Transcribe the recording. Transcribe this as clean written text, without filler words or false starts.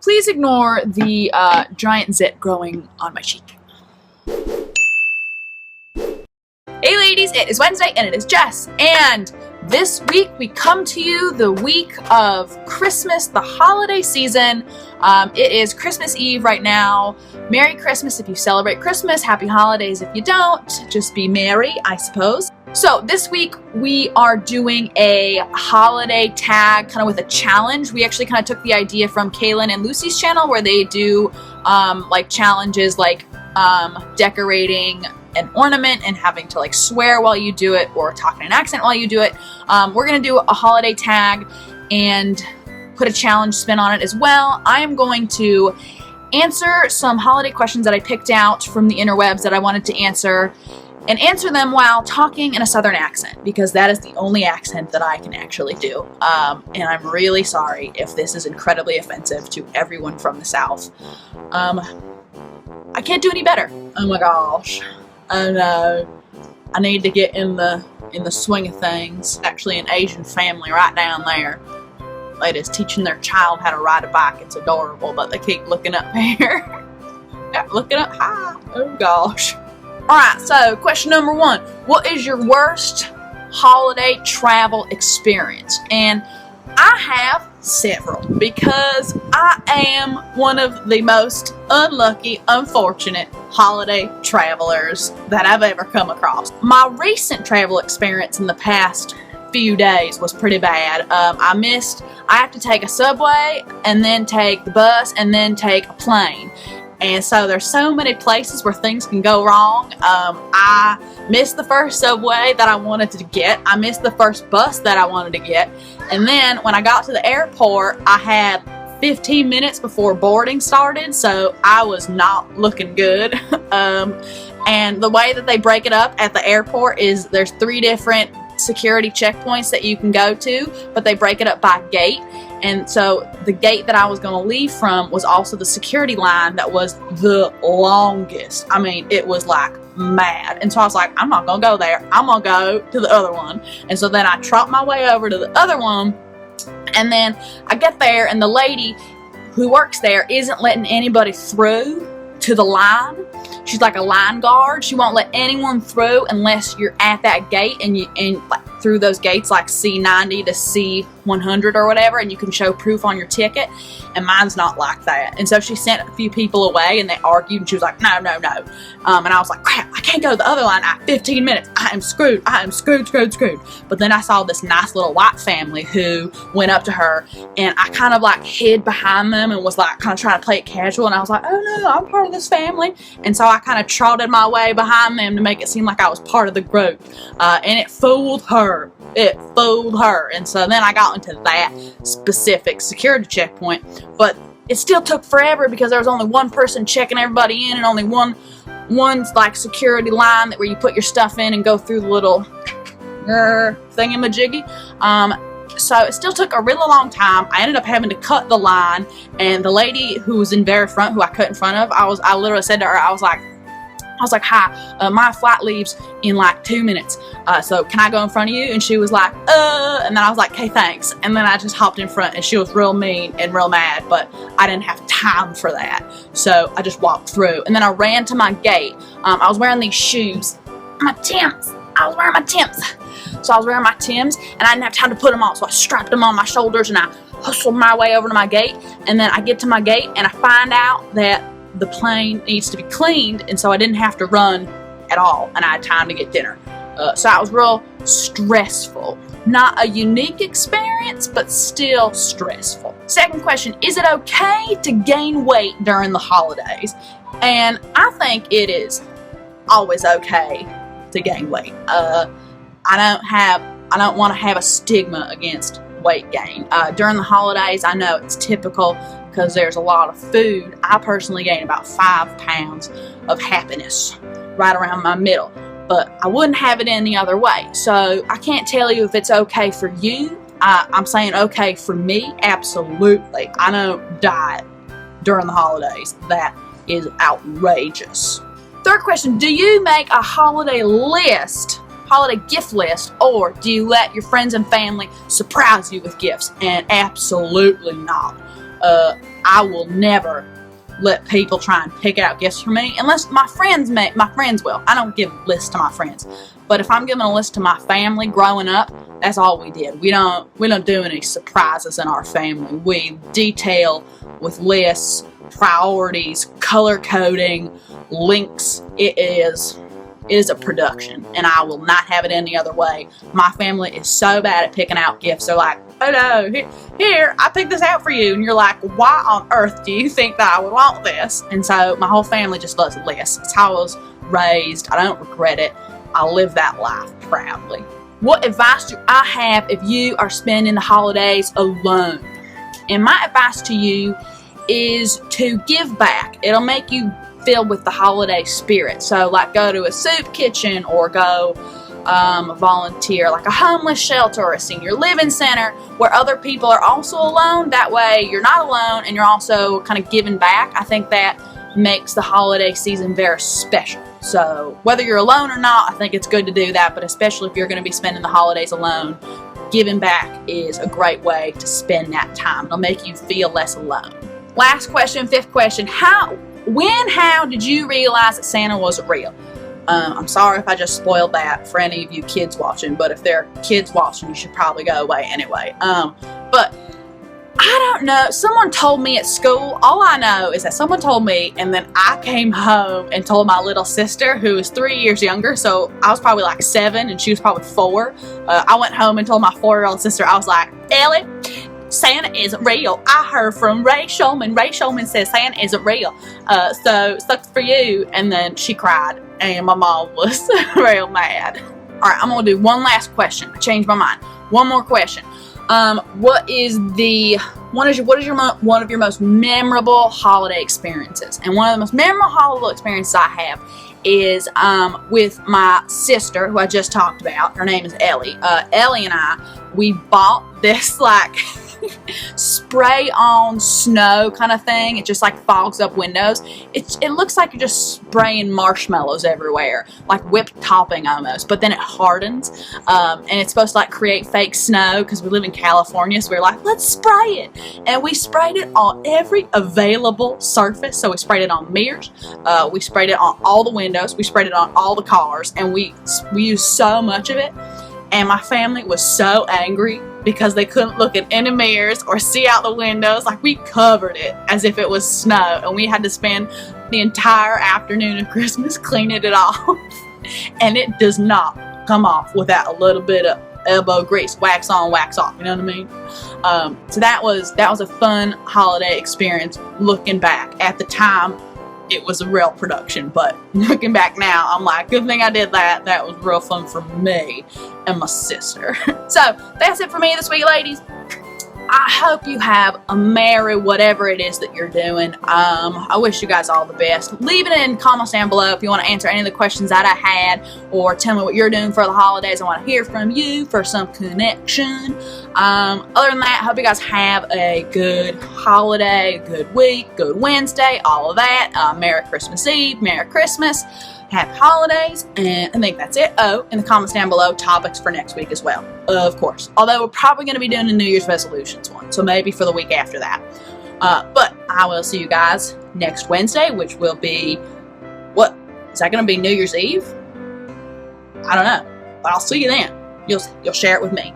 Please ignore the giant zit growing on my cheek. Hey ladies, it is Wednesday and it is Jess, and this week we come to you the week of Christmas, the holiday season. It is Christmas Eve right now. Merry Christmas if you celebrate Christmas. Happy holidays if you don't. Just be merry, I suppose. So this week we are doing a holiday tag kind of with a challenge. We actually kind of took the idea from Kaylin and Lucy's channel where they do like challenges like decorating an ornament and having to like swear while you do it or talk in an accent while you do it. We're gonna do a holiday tag and put a challenge spin on it as well. I am going to answer some holiday questions that I picked out from the interwebs that I wanted to answer, and answer them while talking in a southern accent, because that is the only accent that I can actually do. And I'm really sorry if this is incredibly offensive to everyone from the South. I can't do any better. Oh my gosh. Oh no. I need to get in the swing of things. Actually, an Asian family right down there. Ladies teaching their child how to ride a bike. It's adorable, but they keep looking up here. Looking up high. Oh gosh. Alright, so question number 1. What is your worst holiday travel experience? And I have several, because I am one of the most unlucky, unfortunate holiday travelers that I've ever come across. My recent travel experience in the past few days was pretty bad. I have to take a subway and then take the bus and then take a plane. And so there's so many places where things can go wrong. I missed the first subway that I wanted to get. I missed the first bus that I wanted to get. And then when I got to the airport, I had 15 minutes before boarding started, so I was not looking good. And the way that they break it up at the airport is there's 3 different security checkpoints that you can go to, but they break it up by gate. And so the gate that I was going to leave from was also the security line that was the longest. I mean, it was like mad. And so I was like, I'm not going to go there. I'm going to go to the other one. And so then I trot my way over to the other one. And then I get there and the lady who works there isn't letting anybody through to the line. She's like a line guard. She won't let anyone through unless you're at that gate and like through those gates like C90 to C100 or whatever, and you can show proof on your ticket. And mine's not like that. And so she sent a few people away and they argued, and she was like, no. And I was like, crap, I can't go to the other line. I have 15 minutes. I am screwed. Screwed. But then I saw this nice little white family who went up to her, and I kind of like hid behind them and was like kind of trying to play it casual. And I was like, oh no, I'm part of this family. And so I kind of trotted my way behind them to make it seem like I was part of the group. And it fooled her. And so then I got into that specific security checkpoint, but it still took forever because there was only one person checking everybody in, and only one's like security line that where you put your stuff in and go through the little thingamajiggy. So it still took a really long time. I ended up having to cut the line, and the lady who was in very front, who I cut in front of, I literally said to her, I was like, hi, my flight leaves in like 2 minutes, so can I go in front of you? And she was like, and then I was like, okay, thanks. And then I just hopped in front, and she was real mean and real mad, but I didn't have time for that, so I just walked through. And then I ran to my gate. I was wearing these shoes, my Tims. I was wearing my Tims, and I didn't have time to put them on, so I strapped them on my shoulders, and I hustled my way over to my gate. And then I get to my gate, and I find out that the plane needs to be cleaned, and so I didn't have to run at all, and I had time to get dinner. So it was real stressful. Not a unique experience, but still stressful. Second question, is it okay to gain weight during the holidays? And I think it is always okay to gain weight. I don't want to have a stigma against weight gain. During the holidays, I know it's typical because there's a lot of food. I personally gain about 5 pounds of happiness right around my middle, but I wouldn't have it any other way. So I can't tell you if it's okay for you. I'm saying okay for me, absolutely. I don't diet during the holidays. That is outrageous. Third question, do you make a holiday gift list, or do you let your friends and family surprise you with gifts? And absolutely not. I will never let people try and pick out gifts for me unless my friends will. I don't give lists to my friends. But if I'm giving a list to my family growing up, that's all we did. We don't do any surprises in our family. We detail with lists, priorities, color coding, links. It is a production, and I will not have it any other way. My family is so bad at picking out gifts. They're like, oh no, here, I picked this out for you. And you're like, why on earth do you think that I would want this? And so my whole family just loves lists. It's how I was raised. I don't regret it. I live that life proudly. What advice do I have if you are spending the holidays alone? And my advice to you is to give back. It'll make you feel with the holiday spirit. So like go to a soup kitchen or go volunteer like a homeless shelter or a senior living center where other people are also alone. That way you're not alone and you're also kind of giving back. I think that makes the holiday season very special. So whether you're alone or not, I think it's good to do that, but especially if you're going to be spending the holidays alone, giving back is a great way to spend that time. It'll make you feel less alone. Last question, fifth question. How did you realize that Santa wasn't real? I'm sorry if I just spoiled that for any of you kids watching, but if there are kids watching, you should probably go away anyway. But I don't know. Someone told me at school. All I know is that someone told me, and then I came home and told my little sister, who is 3 years younger, so I was probably like 7 and she was probably 4. I went home and told my 4-year-old sister, I was like, Ellie, Santa isn't real. I heard from Ray Shulman. Ray Shulman says Santa isn't real. So sucks for you. And then she cried, and my mom was real mad. All right, I'm gonna do one last question. I changed my mind. One more question. What is one of your most memorable holiday experiences? And one of the most memorable holiday experiences I have is with my sister, who I just talked about. Her name is Ellie. Ellie and we bought this like spray on snow kind of thing. It just like fogs up windows. It looks like you're just spraying marshmallows everywhere, like whipped topping almost, but then it hardens, and it's supposed to like create fake snow because we live in California, so we're like, let's spray it. And we sprayed it on every available surface. So we sprayed it on mirrors, we sprayed it on all the windows, we sprayed it on all the cars, and we used so much of it. And my family was so angry because they couldn't look at any mirrors or see out the windows. Like, we covered it as if it was snow, and we had to spend the entire afternoon of Christmas cleaning it off. And it does not come off without a little bit of elbow grease, wax on, wax off. You know what I mean? So that was a fun holiday experience. Looking back, at the time, it was a real production, but looking back now, I'm like, good thing I did that. That was real fun for me and my sister. So that's it for me this week, ladies. I hope you have a merry whatever it is that you're doing. I wish you guys all the best. Leave it in comments down below if you want to answer any of the questions that I had, or tell me what you're doing for the holidays. I want to hear from you for some connection. Other than that, I hope you guys have a good holiday, good week, good Wednesday, all of that. Merry Christmas Eve, Merry Christmas, Happy Holidays, and I think that's it. Oh, in the comments down below, topics for next week as well, of course. Although we're probably going to be doing a New Year's resolutions one, so maybe for the week after that. But I will see you guys next Wednesday, which will be, what? Is that going to be New Year's Eve? I don't know, but I'll see you then. You'll share it with me.